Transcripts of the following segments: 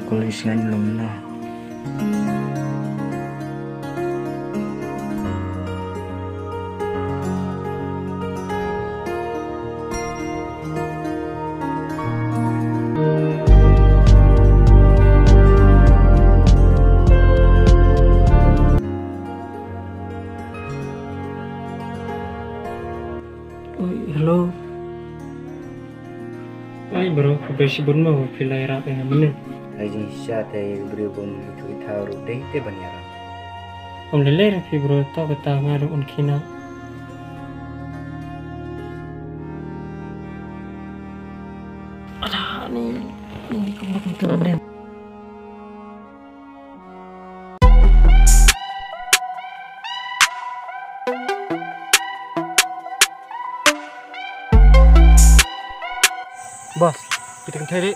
kulis nga nilom na. Halo. Ay bro, kabesi bun mo pilay rapi nga menen. Ay siya tayo berhubung cuy tahu deh te banyaran. Om lele rapi bro to kata ngaru on kina. Ada ni kembang tu amren. Bos, kita kan teli.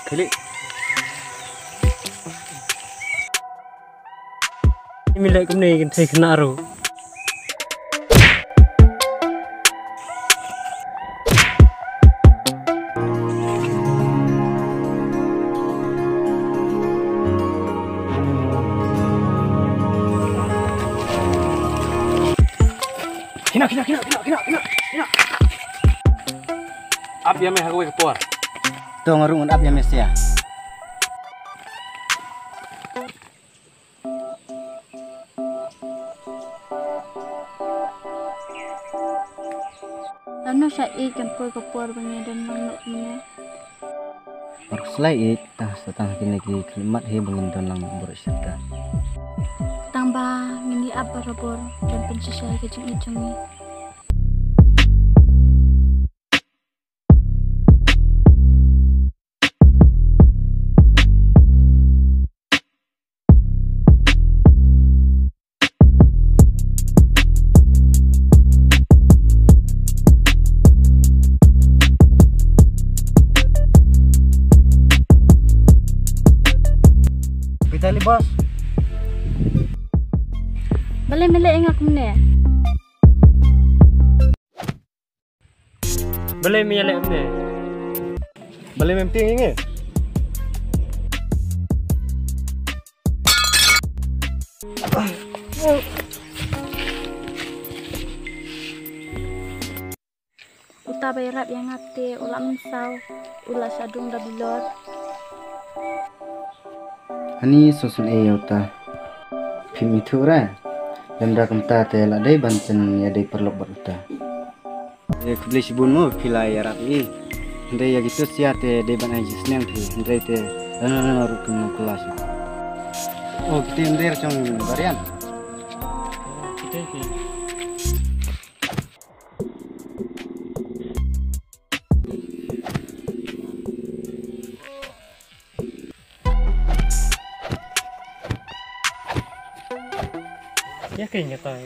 Ini milik kami kan teli kena ro. Kina. Ab yang meh aku keluar. Tuh ngarungan ab yang mesya. Ano siya ikan po kapur banyadan manok niya. Baru selai tah setang kini kalimat he bangin lang berserta. Tambah mini apa robor dan pensisai kecing-kecing ni. Pitali bos. Balik milik yang aku ni. Boleh milik ni. Boleh memping ini. Uta bayarap yang ngate ulam mensau ulas adung dah bilor. Hani sosul yauta. Pim itu ra. Lemda kemta te ladai banten ya dai perlok beruta. Ya kubeli sibun mo pilai rapi. Ndai ya gitu sia te dai ban haji senang tu. Ndai te dan rukun kelas. Oh kita ndai cong varian. Kita ni. Ya kayaknya tahu.